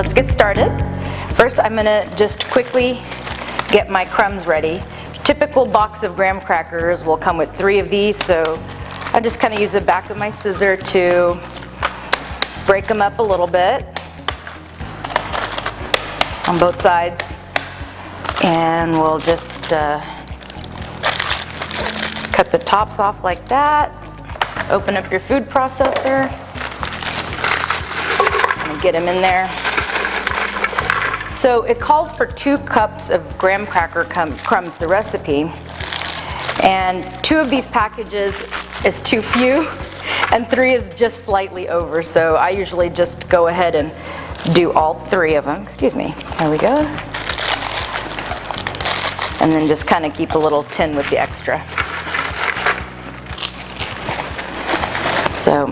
let's get started. First, I'm gonna just quickly get my crumbs ready. Typical box of graham crackers will come with 3 of these, so I just kind of use the back of my scissor to break them up a little bit on both sides, and we'll just cut the tops off like that. Open up your food processor and get them in there. So it calls for 2 cups of graham cracker crumbs, the recipe, and 2 of these packages is too few and 3 is just slightly over, so I usually just go ahead and do all 3 of them. Excuse me. There we go. And then just kind of keep a little tin with the extra. So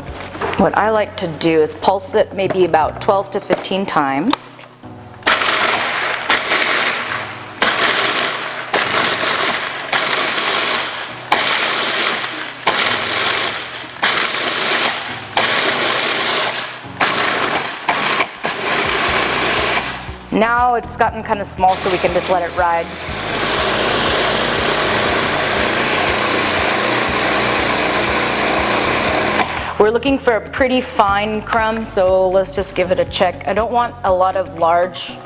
what I like to do is pulse it maybe about 12 to 15 times. Now it's gotten kind of small, so we can just let it ride. We're looking for a pretty fine crumb, so let's just give it a check. I don't want a lot of large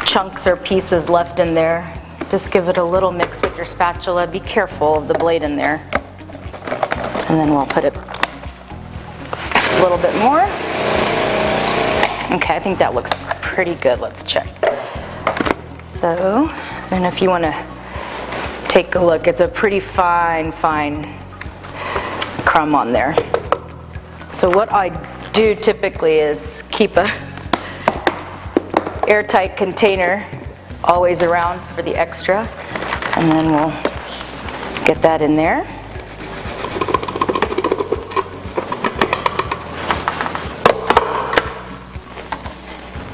chunks or pieces left in there. Just give it a little mix with your spatula. Be careful of the blade in there. And then we'll put it a little bit more. Okay, I think that looks pretty good. Let's check. So, and if you want to take a look, it's a pretty fine crumb on there. So what I do typically is keep a airtight container always around for the extra, and then we'll get that in there.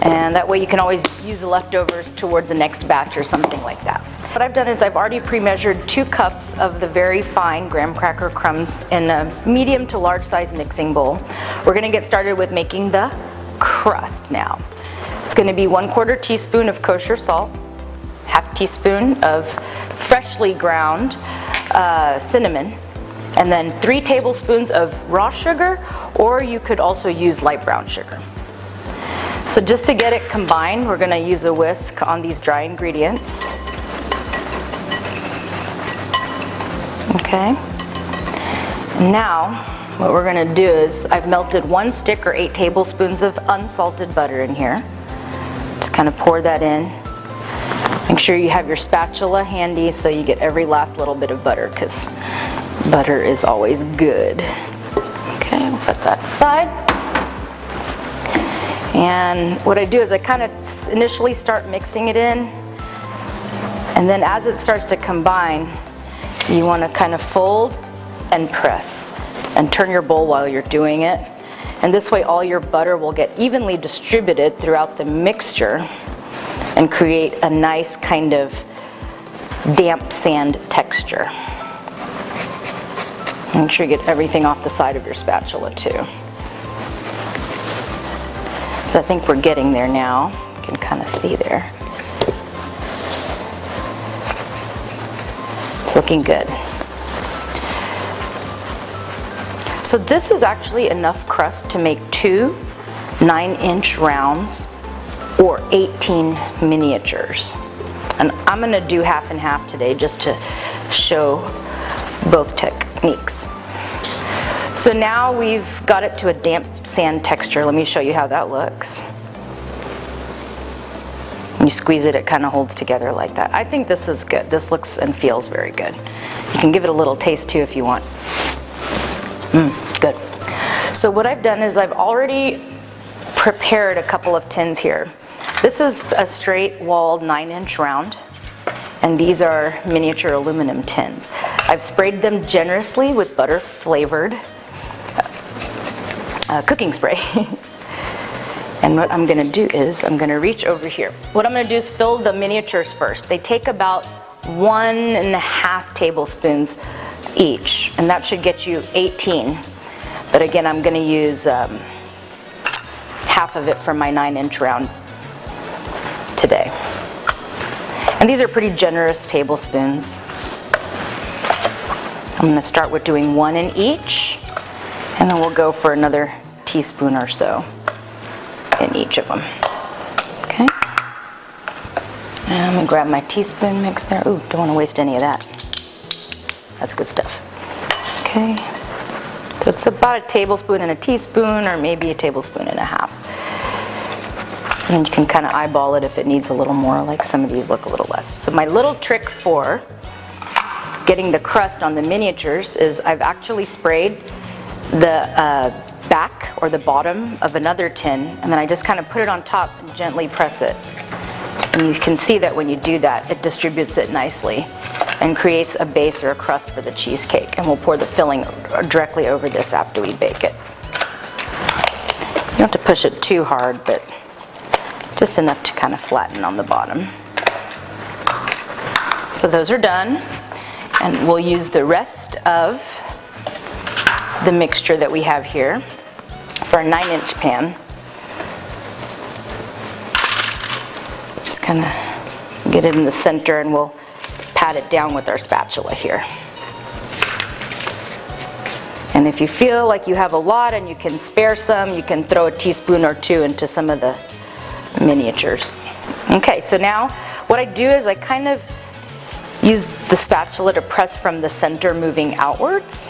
And that way you can always use the leftovers towards the next batch or something like that. What I've done is I've already pre-measured 2 cups of the very fine graham cracker crumbs in a medium to large size mixing bowl. We're going to get started with making the crust now. It's going to be 1/4 teaspoon of kosher salt, 1/2 teaspoon of freshly ground cinnamon, and then 3 tablespoons of raw sugar, or you could also use light brown sugar. So just to get it combined, we're going to use a whisk on these dry ingredients. Okay. Now, what we're going to do is I've melted 1 stick or 8 tablespoons of unsalted butter in here. Just kind of pour that in. Make sure you have your spatula handy so you get every last little bit of butter, because butter is always good. Okay, we'll set that aside. And what I do is I kind of initially start mixing it in, and then as it starts to combine, you want to kind of fold and press and turn your bowl while you're doing it. And this way all your butter will get evenly distributed throughout the mixture and create a nice kind of damp sand texture. Make sure you get everything off the side of your spatula too. So I think we're getting there now. You can kind of see there. It's looking good. So this is actually enough crust to make 2 9-inch rounds or 18 miniatures. And I'm going to do half and half today just to show both techniques. So now we've got it to a damp sand texture. Let me show you how that looks. When you squeeze it, it kind of holds together like that. I think this is good. This looks and feels very good. You can give it a little taste too if you want. Good. So what I've done is I've already prepared a couple of tins here. This is a straight walled 9-inch round, and these are miniature aluminum tins. I've sprayed them generously with butter flavored cooking spray. And what I'm going to do is I'm going to reach over here. What I'm going to do is fill the miniatures first. They take about 1.5 tablespoons each, and that should get you 18. But again, I'm going to use 1/2 half of it from my 9-inch round today. And these are pretty generous tablespoons. I'm going to start with doing 1 in each, and then we'll go for another teaspoon or so in each of them. Okay. And I'm going to grab my teaspoon mix there. Ooh, don't want to waste any of that. That's good stuff. Okay. So it's about a tablespoon and a teaspoon, or maybe a tablespoon and a half. And you can kind of eyeball it if it needs a little more, like some of these look a little less. So my little trick for getting the crust on the miniatures is I've actually sprayed the back or the bottom of another tin, and then I just kind of put it on top and gently press it. And you can see that when you do that, it distributes it nicely and creates a base or a crust for the cheesecake. And we'll pour the filling directly over this after we bake it. You don't have to push it too hard, but just enough to kind of flatten on the bottom. So those are done, and we'll use the rest of the mixture that we have here for a 9-inch pan. Just kind of get it in the center, and we'll pat it down with our spatula here. And if you feel like you have a lot and you can spare some, you can throw a teaspoon or two into some of the miniatures. Okay, so now what I do is I kind of use the spatula to press from the center, moving outwards.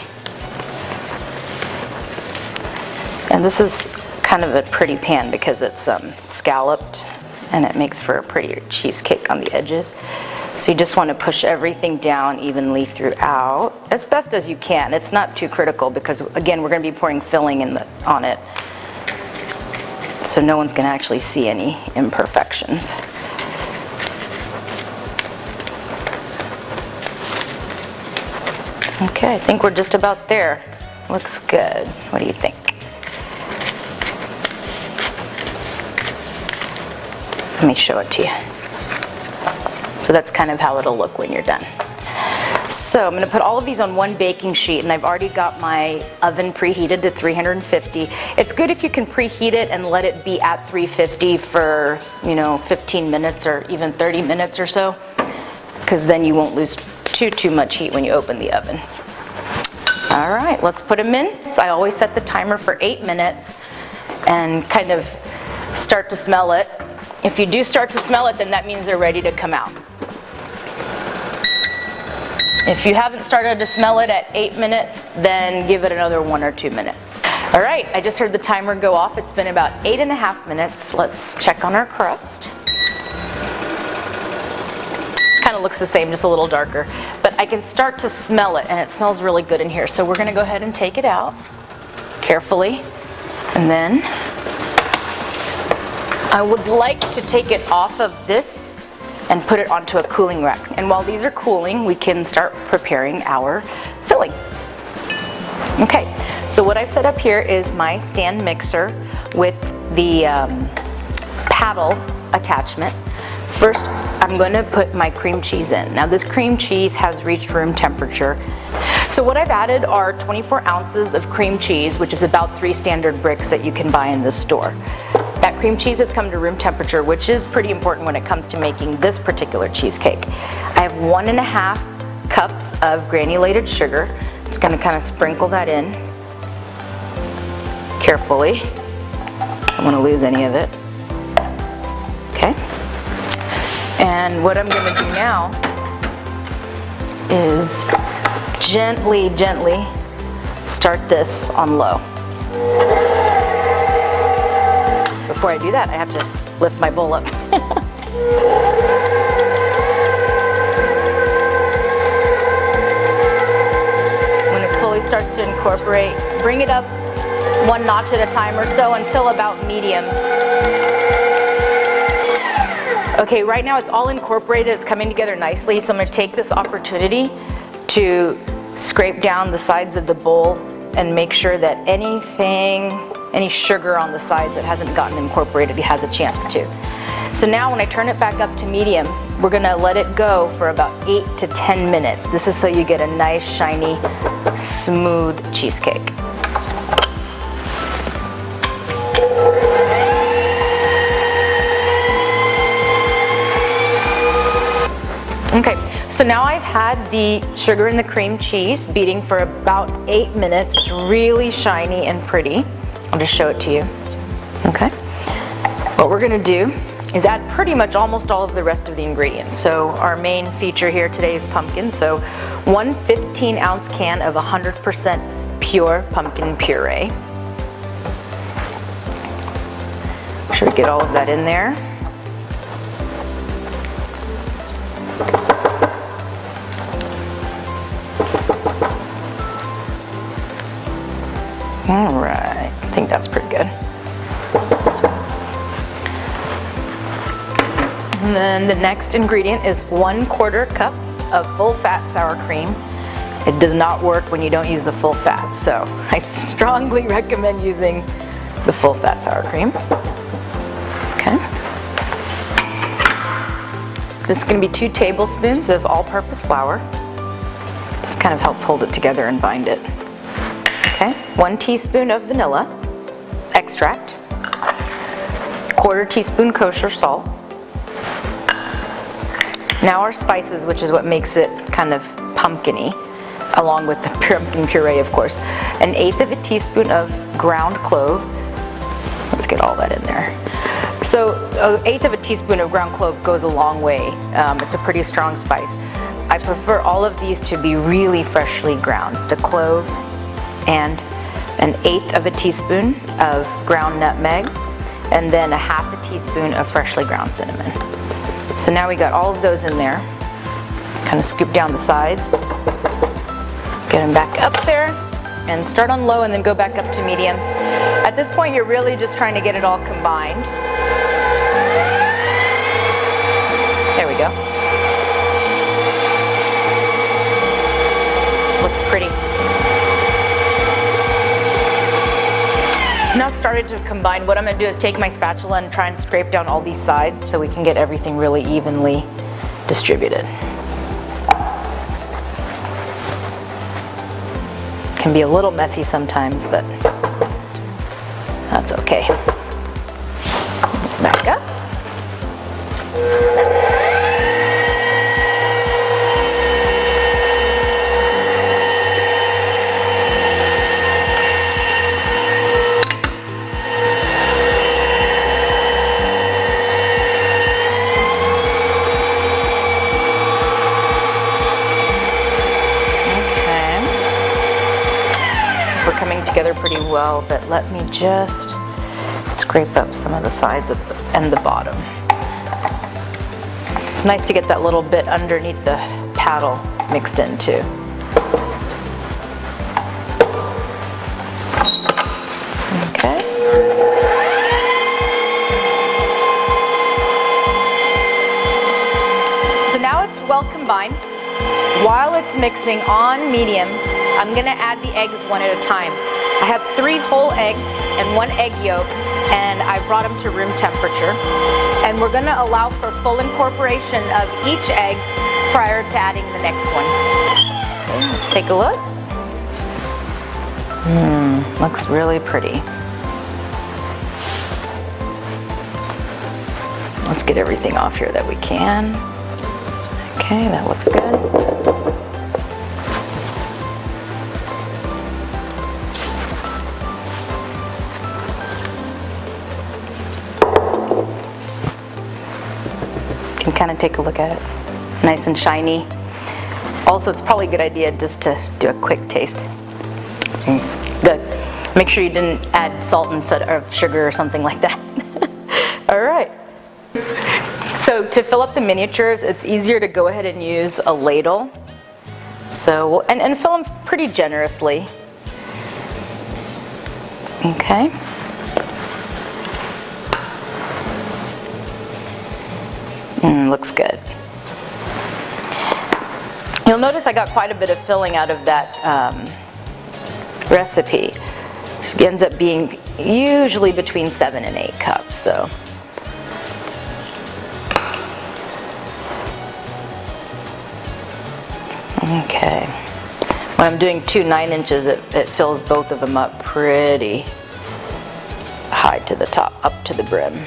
And this is kind of a pretty pan because it's scalloped, and it makes for a prettier cheesecake on the edges. So you just want to push everything down evenly throughout as best as you can. It's not too critical because, again, we're going to be pouring filling on it, so no one's going to actually see any imperfections. Okay, I think we're just about there. Looks good. What do you think? Let me show it to you. So that's kind of how it'll look when you're done. So I'm going to put all of these on one baking sheet, and I've already got my oven preheated to 350. It's good if you can preheat it and let it be at 350 for, 15 minutes or even 30 minutes or so, because then you won't lose too much heat when you open the oven. All right, let's put them in. So I always set the timer for 8 minutes and kind of start to smell it. If you do start to smell it, then that means they're ready to come out. If you haven't started to smell it at 8 minutes, then give it another 1 or 2 minutes. All right, I just heard the timer go off. It's been about 8.5 minutes. Let's check on our crust. Kind of looks the same, just a little darker. But I can start to smell it, and it smells really good in here. So we're going to go ahead and take it out carefully. And then I would like to take it off of this and put it onto a cooling rack. And while these are cooling, we can start preparing our filling. Okay, so what I've set up here is my stand mixer with the paddle attachment. First, I'm going to put my cream cheese in. Now this cream cheese has reached room temperature. So what I've added are 24 ounces of cream cheese, which is about 3 standard bricks that you can buy in the store. That cream cheese has come to room temperature, which is pretty important when it comes to making this particular cheesecake. I have 1.5 cups of granulated sugar. Just going to kind of sprinkle that in carefully. I don't want to lose any of it. Okay. And what I'm going to do now is gently start this on low. Before I do that, I have to lift my bowl up. When it slowly starts to incorporate, bring it up 1 notch at a time or so until about medium. Okay, right now it's all incorporated, it's coming together nicely, so I'm going to take this opportunity to scrape down the sides of the bowl and make sure that any sugar on the sides that hasn't gotten incorporated has a chance to. So now when I turn it back up to medium, we're going to let it go for about 8 to 10 minutes. This is so you get a nice, shiny, smooth cheesecake. Okay, so now I've had the sugar and the cream cheese beating for about 8 minutes. It's really shiny and pretty. I'll just show it to you. Okay. What we're gonna do is add pretty much almost all of the rest of the ingredients. So our main feature here today is pumpkin. So 1 15-ounce can of 100% pure pumpkin puree. Make sure we get all of that in there. All right, I think that's pretty good. And then the next ingredient is 1/4 cup of full-fat sour cream. It does not work when you don't use the full fat, so I strongly recommend using the full-fat sour cream. Okay. This is going to be 2 tablespoons of all-purpose flour. This kind of helps hold it together and bind it. Okay, 1 teaspoon of vanilla extract, 1/4 teaspoon kosher salt. Now our spices, which is what makes it kind of pumpkin-y, along with the pumpkin puree, of course. 1/8 of a teaspoon of ground clove. Let's get all that in there. So 1/8 of a teaspoon of ground clove goes a long way. It's a pretty strong spice. I prefer all of these to be really freshly ground. The clove and 1/8 of a teaspoon of ground nutmeg, and then 1/2 teaspoon of freshly ground cinnamon. So now we got all of those in there. Kind of scoop down the sides, get them back up there, and start on low and then go back up to medium. At this point, you're really just trying to get it all combined. There we go. Looks pretty. Now it's started to combine. What I'm going to do is take my spatula and try and scrape down all these sides so we can get everything really evenly distributed. Can be a little messy sometimes, but that's okay. Back up. Coming together pretty well, but let me just scrape up some of the sides and the bottom. It's nice to get that little bit underneath the paddle mixed in too. Okay. So now it's well combined. While it's mixing on medium, I'm going to add the eggs one at a time. I have 3 whole eggs and 1 egg yolk, and I brought them to room temperature. And we're going to allow for full incorporation of each egg prior to adding the next one. Okay, let's take a look. Looks really pretty. Let's get everything off here that we can. Okay, that looks good. Can kind of take a look at it. Nice and shiny. Also, it's probably a good idea just to do a quick taste. Good. Make sure you didn't add salt instead of sugar or something like that. All right. So to fill up the miniatures, it's easier to go ahead and use a ladle. So, and fill them pretty generously. Okay. Looks good. You'll notice I got quite a bit of filling out of that recipe. It ends up being usually between 7 and 8 cups. So. Okay. When I'm doing 2 9 inches, it fills both of them up pretty high to the top, up to the brim.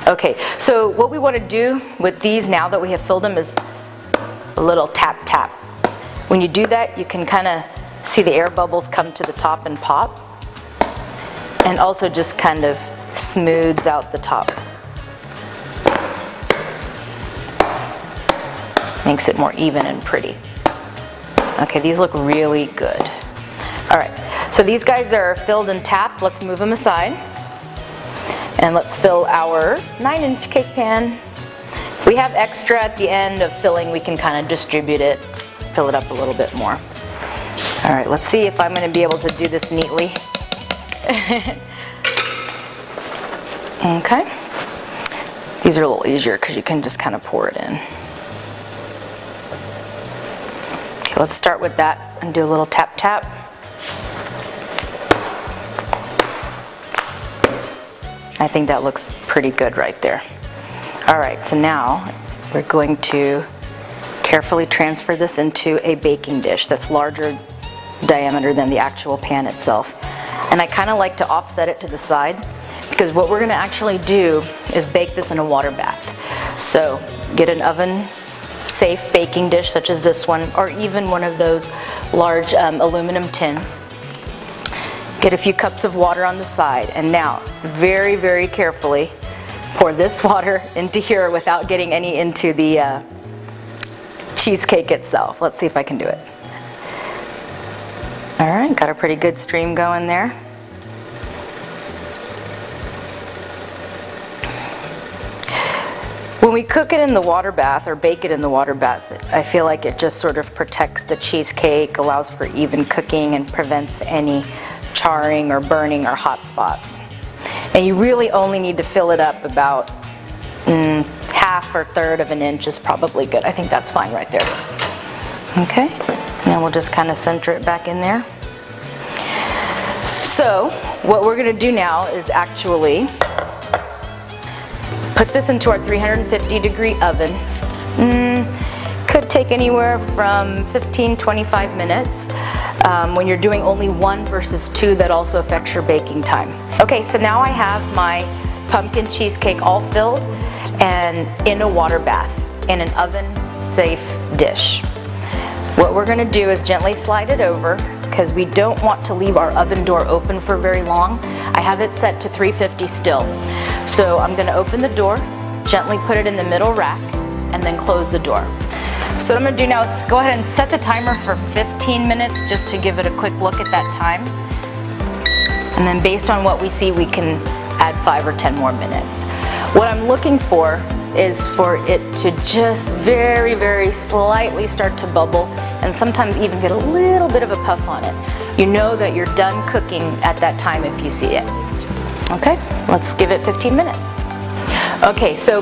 Okay, so what we want to do with these now that we have filled them is a little tap tap. When you do that, you can kind of see the air bubbles come to the top and pop, and also just kind of smooths out the top. Makes it more even and pretty. Okay, these look really good. All right, so these guys are filled and tapped. Let's move them aside. And let's fill our 9-inch cake pan. If we have extra at the end of filling, we can kind of distribute it, fill it up a little bit more. All right, let's see if I'm going to be able to do this neatly. Okay. These are a little easier because you can just kind of pour it in. Okay, let's start with that and do a little tap tap. I think that looks pretty good right there. All right, so now we're going to carefully transfer this into a baking dish that's larger diameter than the actual pan itself. And I kind of like to offset it to the side because what we're going to actually do is bake this in a water bath. So get an oven safe baking dish such as this one, or even one of those large aluminum tins. Get a few cups of water on the side, and now very, very carefully pour this water into here without getting any into the cheesecake itself. Let's see if I can do it. All right, got a pretty good stream going there. When we cook it in the water bath or bake it in the water bath, I feel like it just sort of protects the cheesecake, allows for even cooking, and prevents any charring or burning or hot spots. And you really only need to fill it up about half or third of an inch is probably good. I think that's fine right there. Okay, and then we'll just kind of center it back in there. So what we're going to do now is actually put this into our 350-degree oven. Could take anywhere from 15-25 minutes. When you're doing only one versus two, that also affects your baking time. Okay, so now I have my pumpkin cheesecake all filled and in a water bath in an oven-safe dish. What we're going to do is gently slide it over because we don't want to leave our oven door open for very long. I have it set to 350 still. So I'm going to open the door, gently put it in the middle rack, and then close the door. So what I'm going to do now is go ahead and set the timer for 15 minutes just to give it a quick look at that time. And then based on what we see, we can add 5 or 10 more minutes. What I'm looking for is for it to just very, very slightly start to bubble and sometimes even get a little bit of a puff on it. You know that you're done cooking at that time if you see it. Okay, let's give it 15 minutes. Okay, so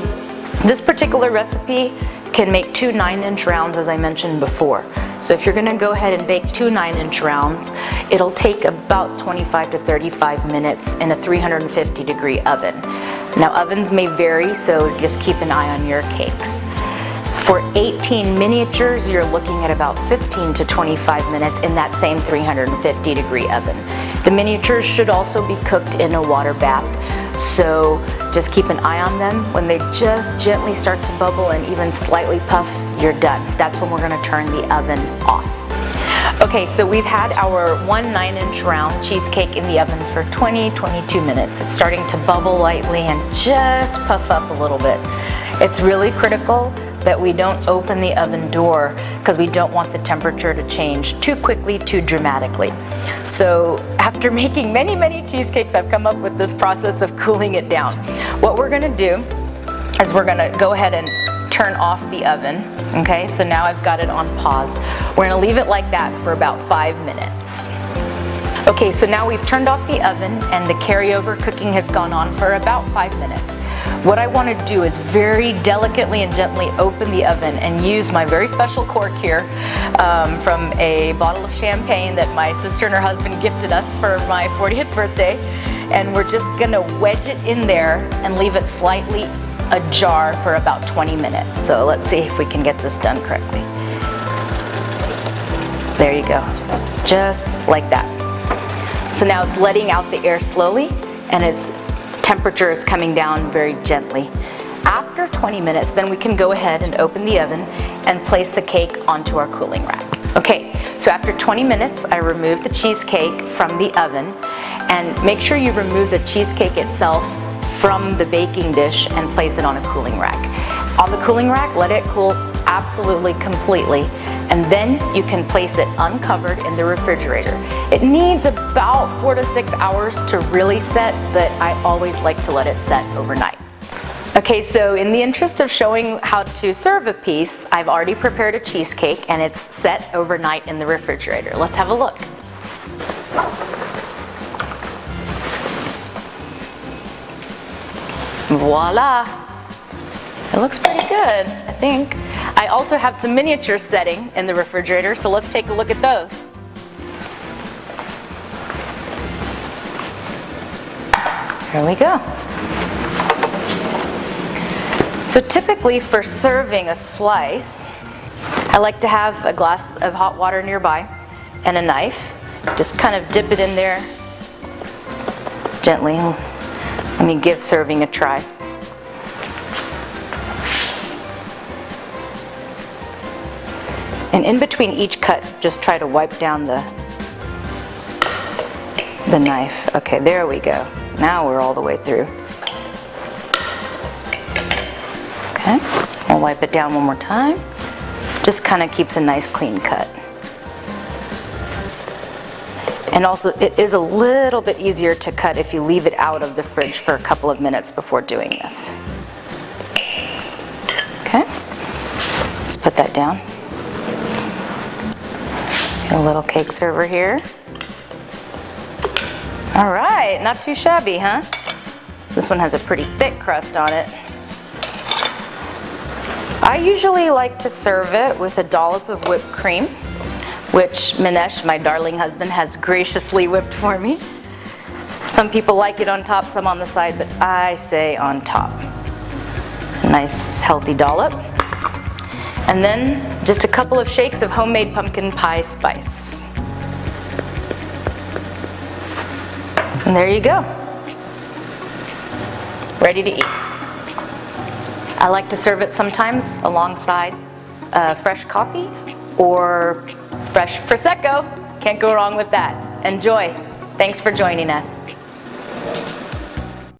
this particular recipe can make 2 9-inch rounds, as I mentioned before. So if you're going to go ahead and bake 2 9-inch rounds, it'll take about 25 to 35 minutes in a 350-degree oven. Now ovens may vary, so just keep an eye on your cakes. For 18 miniatures, you're looking at about 15 to 25 minutes in that same 350-degree oven. The miniatures should also be cooked in a water bath, so just keep an eye on them. When they just gently start to bubble and even slightly puff, you're done. That's when we're going to turn the oven off. Okay, so we've had our 1 9-inch round cheesecake in the oven for 20-22 minutes. It's starting to bubble lightly and just puff up a little bit. It's really critical that we don't open the oven door because we don't want the temperature to change too quickly, too dramatically. So after making many, many cheesecakes, I've come up with this process of cooling it down. What we're going to do is we're going to go ahead and turn off the oven. Okay, so now I've got it on pause. We're going to leave it like that for about 5 minutes. Okay, so now we've turned off the oven and the carryover cooking has gone on for about 5 minutes. What I want to do is very delicately and gently open the oven and use my very special cork here from a bottle of champagne that my sister and her husband gifted us for my 40th birthday. And we're just going to wedge it in there and leave it slightly ajar for about 20 minutes. So let's see if we can get this done correctly. There you go, just like that. So now it's letting out the air slowly and it's temperature is coming down very gently. After 20 minutes, then we can go ahead and open the oven and place the cake onto our cooling rack. Okay, so after 20 minutes, I remove the cheesecake from the oven, and make sure you remove the cheesecake itself from the baking dish and place it on a cooling rack. On the cooling rack, let it cool absolutely completely, and then you can place it uncovered in the refrigerator. It needs about 4 to 6 hours to really set, but I always like to let it set overnight. Okay, so in the interest of showing how to serve a piece, I've already prepared a cheesecake and it's set overnight in the refrigerator. Let's have a look. Voila! It looks pretty good, I think. I also have some miniatures setting in the refrigerator, so let's take a look at those. Here we go. So typically for serving a slice, I like to have a glass of hot water nearby and a knife. Just kind of dip it in there gently. Let me give serving a try. And in between each cut, just try to wipe down the knife. Okay, there we go. Now we're all the way through. Okay, I'll wipe it down one more time. Just kind of keeps a nice clean cut. And also, it is a little bit easier to cut if you leave it out of the fridge for a couple of minutes before doing this. Okay, let's put that down. A little cake server here. All right, not too shabby, huh? This one has a pretty thick crust on it. I usually like to serve it with a dollop of whipped cream, which Manesh, my darling husband, has graciously whipped for me. Some people like it on top, some on the side, but I say on top. Nice healthy dollop. And then just a couple of shakes of homemade pumpkin pie spice. And there you go. Ready to eat. I like to serve it sometimes alongside fresh coffee or fresh Prosecco. Can't go wrong with that. Enjoy. Thanks for joining us.